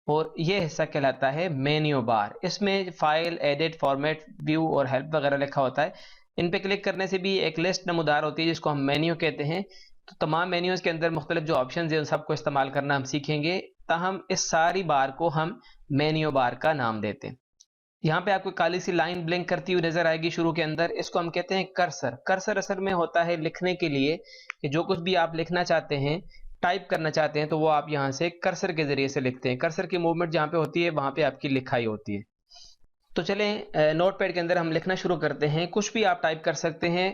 और ये हिस्सा कहलाता है मेन्यू बार। इसमें फाइल, एडिट, फॉर्मेट, व्यू और हेल्प वगैरह लिखा होता है। इन पे क्लिक करने से भी एक लिस्ट नमूदार होती है जिसको हम मेन्यू कहते हैं। तो तमाम मेन्यूज़ के अंदर मुख्तलिफ जो ऑप्शन है उन सबको इस्तेमाल करना हम सीखेंगे। ताहम इस सारी बार को हम मेन्यू बार का नाम देते हैं। यहाँ पे आपको काली सी लाइन ब्लिंक करती हुई नजर आएगी शुरू के अंदर, इसको हम कहते हैं कर्सर। कर्सर असल में होता है लिखने के लिए कि जो कुछ भी आप लिखना चाहते हैं, टाइप करना चाहते हैं, तो वो आप यहाँ से कर्सर के जरिए से लिखते हैं। कर्सर की मूवमेंट जहाँ पे होती है वहां पे आपकी लिखाई होती है। तो चलें नोट पैड के अंदर हम लिखना शुरू करते हैं। कुछ भी आप टाइप कर सकते हैं।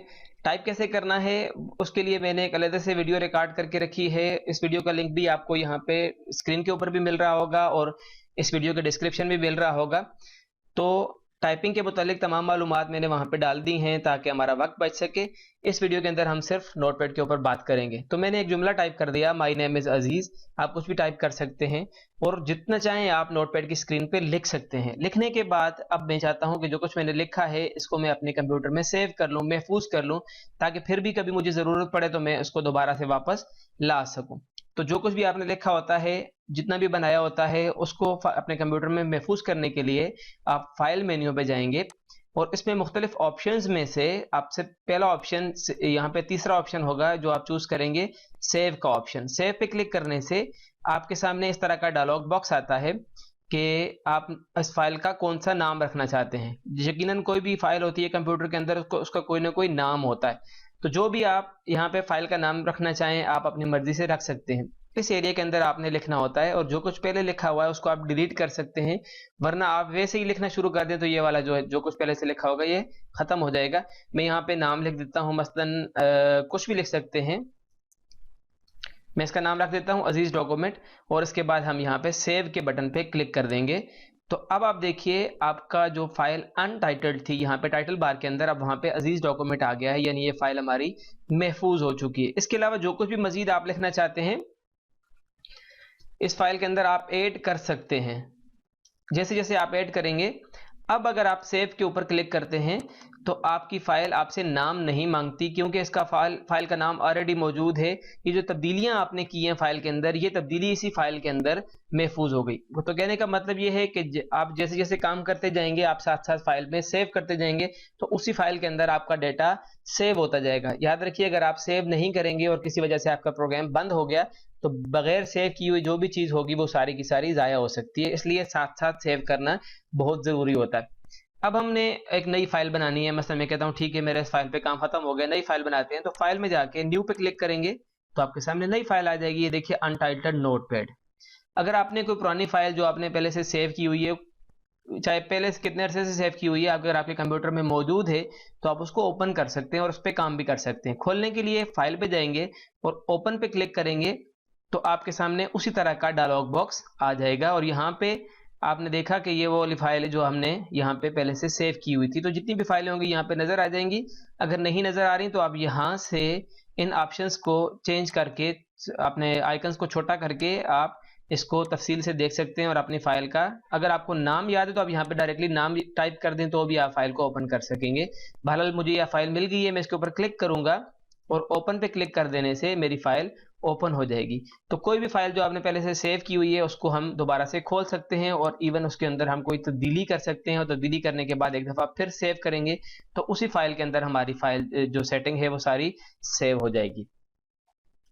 टाइप कैसे करना है उसके लिए मैंने एक अलग से वीडियो रिकॉर्ड करके रखी है। इस वीडियो का लिंक भी आपको यहाँ पे स्क्रीन के ऊपर भी मिल रहा होगा और इस वीडियो के डिस्क्रिप्शन में मिल रहा होगा। तो टाइपिंग के मुतालिक तमाम मालूमात मैंने वहां पे डाल दी हैं ताकि हमारा वक्त बच सके। इस वीडियो के अंदर हम सिर्फ नोटपैड के ऊपर बात करेंगे। तो मैंने एक जुमला टाइप कर दिया, माई नेम इज़ अजीज़। आप कुछ भी टाइप कर सकते हैं और जितना चाहें आप नोटपैड की स्क्रीन पे लिख सकते हैं। लिखने के बाद अब मैं चाहता हूं कि जो कुछ मैंने लिखा है इसको मैं अपने कंप्यूटर में सेव कर लूं, महफूज कर लूं, ताकि फिर भी कभी मुझे ज़रूरत पड़े तो मैं उसको दोबारा से वापस ला सकूं। तो जो कुछ भी आपने लिखा होता है, जितना भी बनाया होता है, उसको अपने कंप्यूटर में महफूज करने के लिए आप फाइल मेन्यू पे जाएंगे और इसमें मुख्तलिफ ऑप्शंस में से आपसे पहला ऑप्शन, यहाँ पे तीसरा ऑप्शन होगा जो आप चूज करेंगे, सेव का ऑप्शन। सेव पे क्लिक करने से आपके सामने इस तरह का डायलॉग बॉक्स आता है कि आप इस फाइल का कौन सा नाम रखना चाहते हैं। यकीनन कोई भी फाइल होती है कंप्यूटर के अंदर, उसका कोई ना कोई नाम होता है। तो जो भी आप यहाँ पे फाइल का नाम रखना चाहें आप अपनी मर्जी से रख सकते हैं। इस एरिया के अंदर आपने लिखना होता है और जो कुछ पहले लिखा हुआ है उसको आप डिलीट कर सकते हैं, वरना आप वैसे ही लिखना शुरू कर दें तो ये वाला जो है, जो कुछ पहले से लिखा होगा, ये खत्म हो जाएगा। मैं यहाँ पे नाम लिख देता हूँ, मसलन कुछ भी लिख सकते हैं। मैं इसका नाम रख देता हूँ अजीज डॉक्यूमेंट और इसके बाद हम यहाँ पे सेव के बटन पे क्लिक कर देंगे। तो अब आप देखिए आपका जो फाइल अनटाइटल्ड थी यहाँ पे टाइटल बार के अंदर, अब वहाँ पे अजीज डॉक्यूमेंट आ गया है, यानी ये फाइल हमारी महफूज हो चुकी है। इसके अलावा जो कुछ भी मजीद आप लिखना चाहते हैं इस फाइल के अंदर आप ऐड कर सकते हैं। जैसे जैसे आप ऐड करेंगे, अब अगर आप सेव के ऊपर क्लिक करते हैं तो आपकी फाइल आपसे नाम नहीं मांगती, क्योंकि इसका फाइल का नाम ऑलरेडी मौजूद है। ये जो तब्दीलियां आपने की हैं फाइल के अंदर, ये तब्दीली इसी फाइल के अंदर महफूज हो गई। तो कहने का मतलब ये है कि आप जैसे जैसे काम करते जाएंगे, आप साथ साथ फाइल में सेव करते जाएंगे, तो उसी फाइल के अंदर आपका डेटा सेव होता जाएगा। याद रखिए, अगर आप सेव नहीं करेंगे और किसी वजह से आपका प्रोग्राम बंद हो गया तो बगैर सेव की हुई जो भी चीज होगी वो सारी की सारी जाया हो सकती है। इसलिए साथ साथ सेव करना बहुत जरूरी होता है। अब हमने एक नई फाइल बनानी है। मसलन मैं कहता हूँ ठीक है मेरे इस फाइल पे काम खत्म हो गया, नई फाइल बनाते हैं। तो फाइल में जाके न्यू पे क्लिक करेंगे तो आपके सामने नई फाइल आ जाएगी। ये देखिए अनटाइटल्ड नोटपैड। अगर आपने कोई पुरानी फाइल जो आपने पहले से सेव की हुई है, चाहे पहले से कितने अरसे से सेव की हुई है, अगर आपके कंप्यूटर में मौजूद है तो आप उसको ओपन कर सकते हैं और उस पर काम भी कर सकते हैं। खोलने के लिए फाइल पे जाएंगे और ओपन पे क्लिक करेंगे तो आपके सामने उसी तरह का डायलॉग बॉक्स आ जाएगा और यहाँ पे आपने देखा कि ये वो वाली फाइल है जो हमने यहाँ पे पहले से सेव की हुई थी। तो जितनी भी फाइलें होंगी यहाँ पे नजर आ जाएंगी। अगर नहीं नजर आ रही तो आप यहाँ से इन ऑप्शंस को चेंज करके, अपने आइकन्स को छोटा करके आप इसको तफसील से देख सकते हैं और अपनी फाइल का, अगर आपको नाम याद है तो आप यहाँ पे डायरेक्टली नाम टाइप कर दें तो भी आप फाइल को ओपन कर सकेंगे। बहरहाल मुझे यह फाइल मिल गई है, मैं इसके ऊपर क्लिक करूंगा और ओपन पे क्लिक कर देने से मेरी फाइल ओपन हो जाएगी। तो कोई भी फाइल जो आपने पहले से सेव की हुई है उसको हम दोबारा से खोल सकते हैं और इवन उसके अंदर हम कोई तब्दीली कर सकते हैं और तब्दीली करने के बाद एक दफ़ा फिर सेव करेंगे तो उसी फाइल के अंदर हमारी फाइल जो सेटिंग है वो सारी सेव हो जाएगी।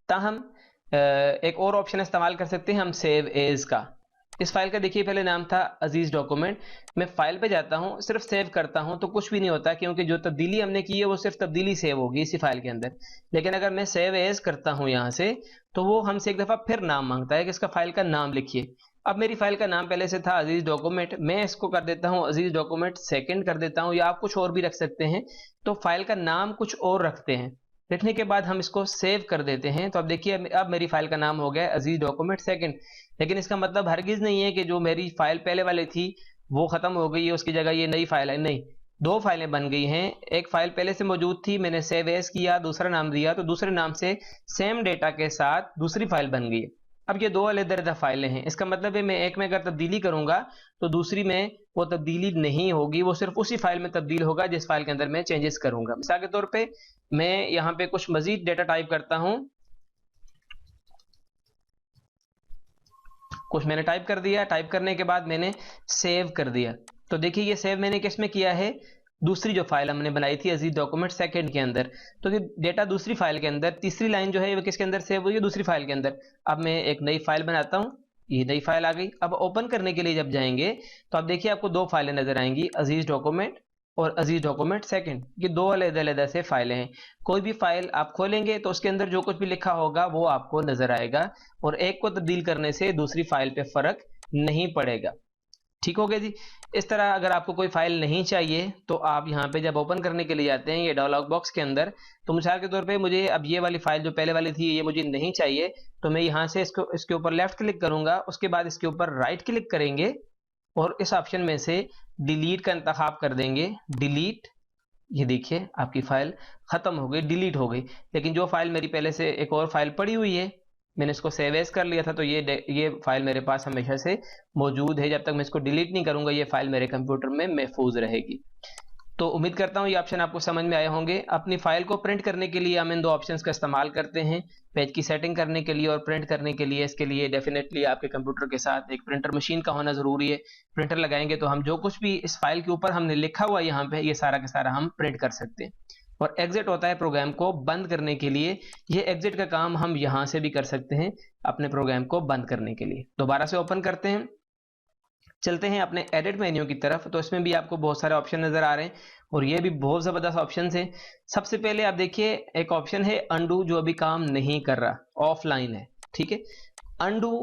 ताहम एक और ऑप्शन इस्तेमाल कर सकते हैं हम, सेव एज का। इस फाइल का देखिए पहले नाम था अजीज डॉक्यूमेंट। मैं फाइल पे जाता हूँ, सिर्फ सेव करता हूँ तो कुछ भी नहीं होता, क्योंकि जो तब्दीली हमने की है वो सिर्फ तब्दीली सेव होगी इसी फाइल के अंदर। लेकिन अगर मैं सेव एज करता हूँ यहाँ से तो वो हमसे एक दफ़ा फिर नाम मांगता है कि इसका फाइल का नाम लिखिए। अब मेरी फाइल का नाम पहले से था अजीज डॉक्यूमेंट, मैं इसको कर देता हूँ अजीज डॉक्यूमेंट सेकंड कर देता हूँ, या आप कुछ और भी रख सकते हैं। तो फाइल का नाम कुछ और रखते हैं, लिखने के बाद हम इसको सेव कर देते हैं। तो अब देखिए अब मेरी फाइल का नाम हो गया अजीज डॉक्यूमेंट सेकंड। लेकिन इसका मतलब हरगिज नहीं है कि जो मेरी फाइल पहले वाली थी वो खत्म हो गई है, उसकी जगह ये नई फाइल है। नहीं, दो फाइलें बन गई हैं। एक फाइल पहले से मौजूद थी, मैंने सेव एज किया, दूसरा नाम दिया, तो दूसरे नाम से सेम डेटा के साथ दूसरी फाइल बन गई। अब ये दो अलग-अलग फाइलें हैं। इसका मतलब है मैं एक में अगर तब्दीली करूंगा तो दूसरी में वो तब्दीली नहीं होगी, वो सिर्फ उसी फाइल में तब्दील होगा जिस फाइल के अंदर मैं चेंजेस करूंगा। मिसाल के तौर पे मैं यहाँ पे कुछ मजीद डेटा टाइप करता हूं। कुछ मैंने टाइप कर दिया, टाइप करने के बाद मैंने सेव कर दिया। तो देखिए ये सेव मैंने किस में किया है, दूसरी जो फाइल हमने बनाई थी अजीज डॉक्यूमेंट सेकंड के अंदर। तो डेटा दूसरी फाइल के अंदर, तीसरी लाइन जो है वो किसके अंदर सेव हुई है, दूसरी फाइल के अंदर। अब मैं एक नई फाइल बनाता हूँ, ये नई फाइल आ गई। अब ओपन करने के लिए जब जाएंगे तो आप देखिए आपको दो फाइलें नजर आएंगी, अजीज डॉक्यूमेंट और अजीज डॉक्यूमेंट सेकंड। ये दो अलग-अलग से फाइलें हैं। कोई भी फाइल आप खोलेंगे तो उसके अंदर जो कुछ भी लिखा होगा वो आपको नजर आएगा, और एक को तब्दील करने से दूसरी फाइल पे फर्क नहीं पड़ेगा। ठीक हो गया जी। इस तरह अगर आपको कोई फाइल नहीं चाहिए तो आप यहाँ पे जब ओपन करने के लिए जाते हैं ये डायलॉग बॉक्स के अंदर, तो मिसाल के तौर पे मुझे अब ये वाली फाइल जो पहले वाली थी ये मुझे नहीं चाहिए, तो मैं यहाँ से इसके ऊपर लेफ्ट क्लिक करूंगा, उसके बाद इसके ऊपर राइट क्लिक करेंगे और इस ऑप्शन में से डिलीट का इंतखाब कर देंगे। डिलीट, ये देखिए आपकी फाइल खत्म हो गई, डिलीट हो गई। लेकिन जो फाइल मेरी पहले से एक और फाइल पड़ी हुई है, मैंने इसको सेव एज कर लिया था, तो ये फाइल मेरे पास हमेशा से मौजूद है। जब तक मैं इसको डिलीट नहीं करूंगा ये फाइल मेरे कंप्यूटर में महफूज रहेगी। तो उम्मीद करता हूँ ये ऑप्शन आपको समझ में आए होंगे। अपनी फाइल को प्रिंट करने के लिए हम इन दो ऑप्शंस का इस्तेमाल करते हैं, पेज की सेटिंग करने के लिए और प्रिंट करने के लिए। इसके लिए डेफिनेटली आपके कंप्यूटर के साथ एक प्रिंटर मशीन का होना जरूरी है। प्रिंटर लगाएंगे तो हम जो कुछ भी इस फाइल के ऊपर हमने लिखा हुआ यहाँ पे ये सारा का सारा हम प्रिंट कर सकते हैं। और एग्जिट होता है प्रोग्राम को बंद करने के लिए। ये एग्जिट का काम हम यहाँ से भी कर सकते हैं अपने प्रोग्राम को बंद करने के लिए। दोबारा से ओपन करते हैं, चलते हैं अपने एडिट मेन्यू की तरफ। तो इसमें भी आपको बहुत सारे ऑप्शन नजर आ रहे हैं और ये भी बहुत जबरदस्त ऑप्शन है। सबसे पहले आप देखिए एक ऑप्शन है अनडू, जो अभी काम नहीं कर रहा, ऑफलाइन है। ठीक है, अनडू